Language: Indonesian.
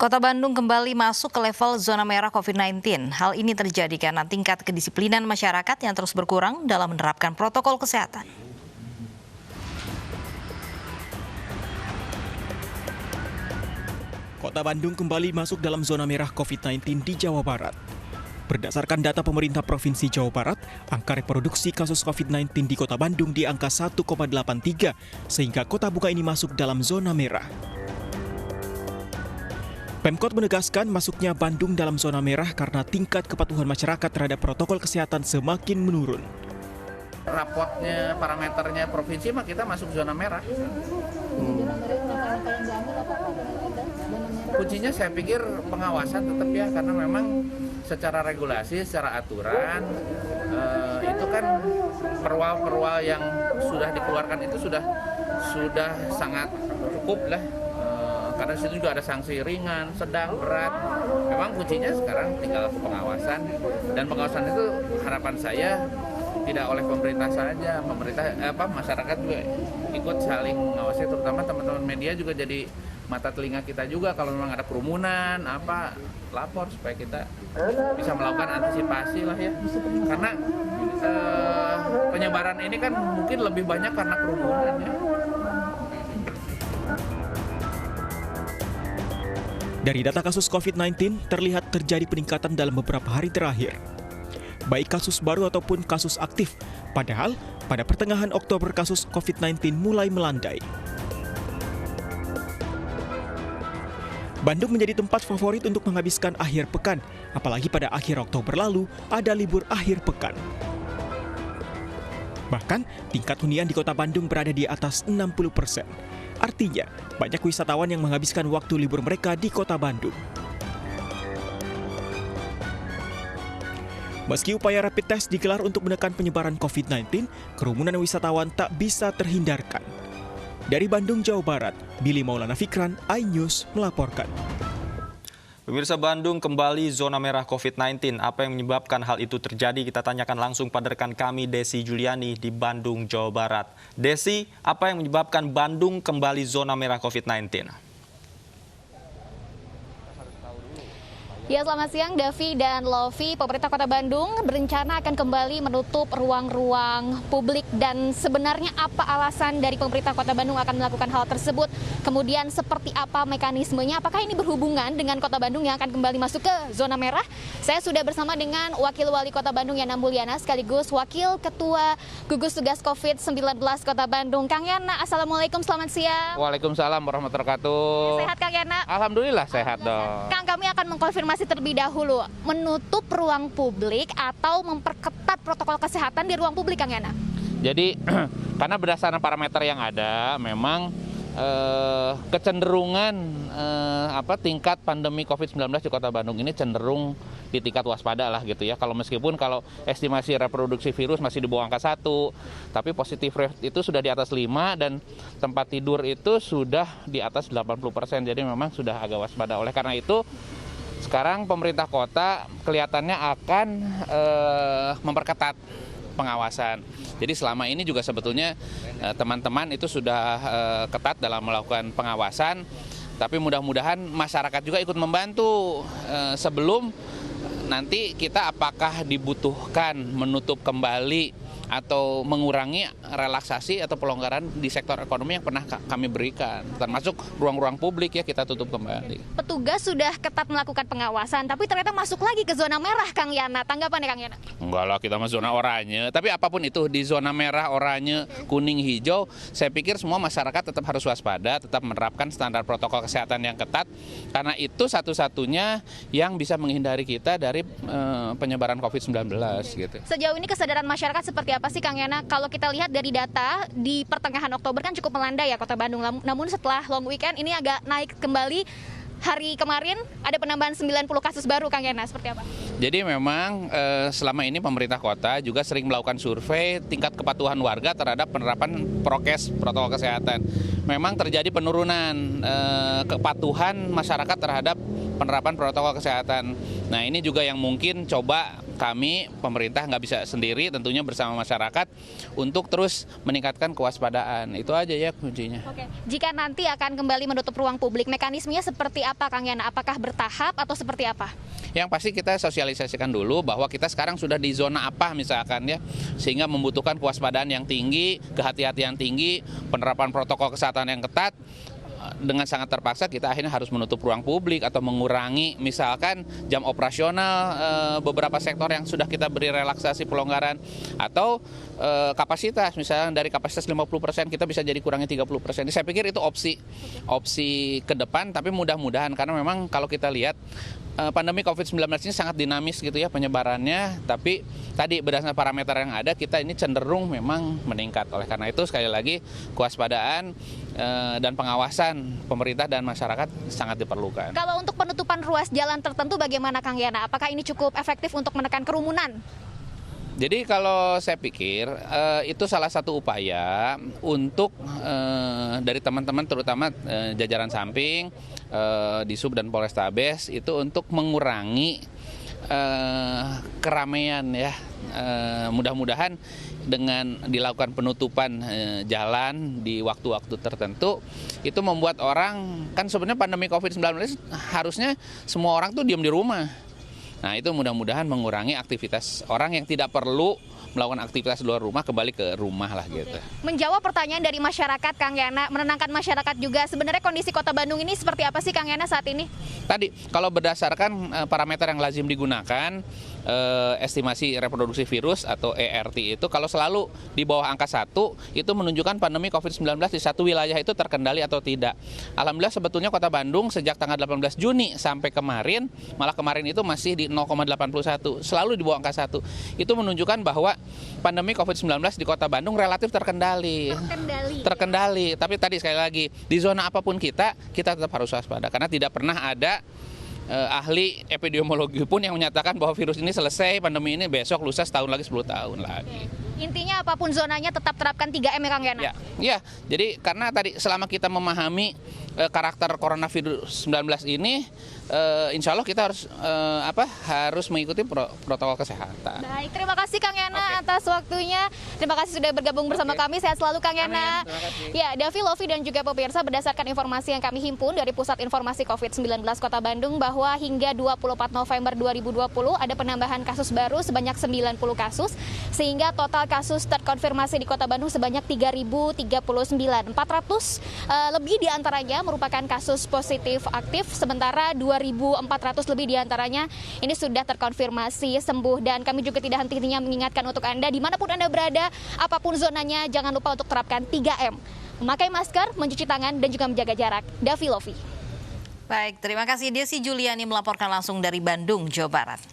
Kota Bandung kembali masuk ke level zona merah COVID-19. Hal ini terjadi karena tingkat kedisiplinan masyarakat yang terus berkurang dalam menerapkan protokol kesehatan. Kota Bandung kembali masuk dalam zona merah COVID-19 di Jawa Barat. Berdasarkan data pemerintah Provinsi Jawa Barat, angka reproduksi kasus COVID-19 di Kota Bandung di angka 1,83, sehingga kota buka ini masuk dalam zona merah. Pemkot menegaskan masuknya Bandung dalam zona merah karena tingkat kepatuhan masyarakat terhadap protokol kesehatan semakin menurun. Rapotnya, parameternya provinsi mah kita masuk zona merah. Kuncinya saya pikir pengawasan tetap ya, karena memang secara regulasi, secara aturan itu kan perwal-perwal yang sudah dikeluarkan itu sudah sangat cukup lah. Karena di situ juga ada sanksi ringan, sedang, berat. Memang kuncinya sekarang tinggal pengawasan, dan pengawasan itu harapan saya tidak oleh pemerintah saja, masyarakat juga ikut saling mengawasi, terutama teman-teman media juga jadi mata telinga kita juga. Kalau memang ada kerumunan, lapor supaya kita bisa melakukan antisipasi lah ya. Karena penyebaran ini kan mungkin lebih banyak karena kerumunan ya. Dari data kasus COVID-19, terlihat terjadi peningkatan dalam beberapa hari terakhir. Baik kasus baru ataupun kasus aktif, padahal pada pertengahan Oktober kasus COVID-19 mulai melandai. Bandung menjadi tempat favorit untuk menghabiskan akhir pekan, apalagi pada akhir Oktober lalu ada libur akhir pekan. Bahkan, tingkat hunian di kota Bandung berada di atas 60%. Artinya, banyak wisatawan yang menghabiskan waktu libur mereka di kota Bandung. Meski upaya rapid test digelar untuk menekan penyebaran COVID-19, kerumunan wisatawan tak bisa terhindarkan. Dari Bandung, Jawa Barat, Billy Maulana Fikran, iNews melaporkan. Pemirsa, Bandung kembali zona merah COVID-19. Apa yang menyebabkan hal itu terjadi? Kita tanyakan langsung pada rekan kami Desi Juliani di Bandung, Jawa Barat. Desi, apa yang menyebabkan Bandung kembali zona merah COVID-19? Ya, selamat siang Davi dan Lovi. Pemerintah Kota Bandung berencana akan kembali menutup ruang-ruang publik, dan sebenarnya apa alasan dari pemerintah Kota Bandung akan melakukan hal tersebut? Kemudian seperti apa mekanismenya? Apakah ini berhubungan dengan Kota Bandung yang akan kembali masuk ke zona merah? Saya sudah bersama dengan Wakil Wali Kota Bandung Yana Mulyana sekaligus Wakil Ketua Gugus Tugas COVID-19 Kota Bandung, Kang Yana. Assalamualaikum, selamat siang. Waalaikumsalam warahmatullahi wabarakatuh. Sehat Kang Yana? Alhamdulillah sehat dong. Kang, kami akan mengkonfirmasi terlebih dahulu, menutup ruang publik atau memperketat protokol kesehatan di ruang publik, Kang Yana? Jadi karena berdasarkan parameter yang ada, memang kecenderungan tingkat pandemi COVID-19 di Kota Bandung ini cenderung di tingkat waspada lah gitu ya. Meskipun kalau estimasi reproduksi virus masih di bawah angka 1, tapi positif rate itu sudah di atas 5 dan tempat tidur itu sudah di atas 80%. Jadi memang sudah agak waspada. Oleh karena itu, sekarang pemerintah kota kelihatannya akan memperketat pengawasan. Jadi selama ini juga sebetulnya teman-teman itu sudah ketat dalam melakukan pengawasan, tapi mudah-mudahan masyarakat juga ikut membantu sebelum nanti kita apakah dibutuhkan menutup kembali atau mengurangi relaksasi atau pelonggaran di sektor ekonomi yang pernah kami berikan, termasuk ruang-ruang publik ya kita tutup kembali. Petugas sudah ketat melakukan pengawasan, tapi ternyata masuk lagi ke zona merah, Kang Yana. Tanggapannya, Kang Yana? Enggak lah, kita masuk zona oranye. Tapi apapun itu, di zona merah, oranye, kuning, hijau, saya pikir semua masyarakat tetap harus waspada, tetap menerapkan standar protokol kesehatan yang ketat, karena itu satu-satunya yang bisa menghindari kita dari penyebaran COVID-19 gitu. Sejauh ini kesadaran masyarakat seperti apa sih, Kang Yana? Kalau kita lihat dari data di pertengahan Oktober kan cukup melandai ya Kota Bandung. Namun setelah long weekend ini agak naik kembali. Hari kemarin ada penambahan 90 kasus baru, Kang Yana. Seperti apa? Jadi memang selama ini pemerintah kota juga sering melakukan survei tingkat kepatuhan warga terhadap penerapan prokes, protokol kesehatan. Memang terjadi penurunan kepatuhan masyarakat terhadap penerapan protokol kesehatan. Nah, ini juga yang mungkin coba kami, pemerintah nggak bisa sendiri, tentunya bersama masyarakat untuk terus meningkatkan kewaspadaan. Itu aja ya kuncinya. Oke. Jika nanti akan kembali menutup ruang publik, mekanismenya seperti apa, Kang Yana? Apakah bertahap atau seperti apa? Yang pasti kita sosialisasikan dulu bahwa kita sekarang sudah di zona apa misalkan ya, sehingga membutuhkan kewaspadaan yang tinggi, kehati-hatian tinggi, penerapan protokol kesehatan yang ketat. Dengan sangat terpaksa kita akhirnya harus menutup ruang publik atau mengurangi misalkan jam operasional beberapa sektor yang sudah kita beri relaksasi pelonggaran, atau kapasitas misalnya dari kapasitas 50% kita bisa jadi kurangi 30%. Saya pikir itu opsi ke depan, tapi mudah-mudahan karena memang kalau kita lihat pandemi COVID-19 ini sangat dinamis gitu ya penyebarannya, tapi tadi berdasarkan parameter yang ada kita ini cenderung memang meningkat. Oleh karena itu sekali lagi kewaspadaan dan pengawasan pemerintah dan masyarakat sangat diperlukan. Kalau untuk penutupan ruas jalan tertentu bagaimana, Kang Yana? Apakah ini cukup efektif untuk menekan kerumunan? Jadi kalau saya pikir itu salah satu upaya untuk dari teman-teman terutama jajaran samping, Disub dan Polrestabes itu untuk mengurangi keramaian ya. Mudah-mudahan dengan dilakukan penutupan jalan di waktu-waktu tertentu itu membuat orang, kan sebenarnya pandemi COVID-19 harusnya semua orang tuh diam di rumah. Nah itu mudah-mudahan mengurangi aktivitas orang yang tidak perlu melakukan aktivitas luar rumah kembali ke rumah lah gitu. Menjawab pertanyaan dari masyarakat, Kang Yana, menenangkan masyarakat juga. Sebenarnya kondisi Kota Bandung ini seperti apa sih, Kang Yana, saat ini? Tadi kalau berdasarkan parameter yang lazim digunakan, estimasi reproduksi virus atau ERT itu kalau selalu di bawah angka 1 itu menunjukkan pandemi COVID-19 di satu wilayah itu terkendali atau tidak. Alhamdulillah sebetulnya Kota Bandung sejak tanggal 18 Juni sampai kemarin, malah kemarin itu masih di 0,81, selalu di bawah angka 1. Itu menunjukkan bahwa pandemi COVID-19 di Kota Bandung relatif terkendali. Tapi tadi sekali lagi, di zona apapun kita tetap harus waspada karena tidak pernah ada ahli epidemiologi pun yang menyatakan bahwa virus ini selesai, pandemi ini besok lusa setahun lagi 10 tahun lagi. Intinya apapun zonanya tetap terapkan 3M ya, Kang Yana? Ya, jadi karena tadi selama kita memahami karakter coronavirus 19 ini, insya Allah kita harus mengikuti protokol kesehatan. Baik, terima kasih Kang Yana atas waktunya. Terima kasih sudah bergabung bersama kami. Sehat selalu Kang Yana. Ya, Davi, Lovi dan juga pemirsa, berdasarkan informasi yang kami himpun dari Pusat Informasi COVID-19 Kota Bandung bahwa hingga 24 November 2020 ada penambahan kasus baru sebanyak 90 kasus, sehingga total kasus terkonfirmasi di Kota Bandung sebanyak 3.039. 400 lebih diantaranya merupakan kasus positif aktif, sementara 2.400 lebih diantaranya ini sudah terkonfirmasi sembuh. Dan kami juga tidak henti-hentinya mengingatkan untuk Anda, dimanapun Anda berada, apapun zonanya, jangan lupa untuk terapkan 3M. Memakai masker, mencuci tangan, dan juga menjaga jarak. Davi, Lovi. Baik, terima kasih Desi Juliani melaporkan langsung dari Bandung, Jawa Barat.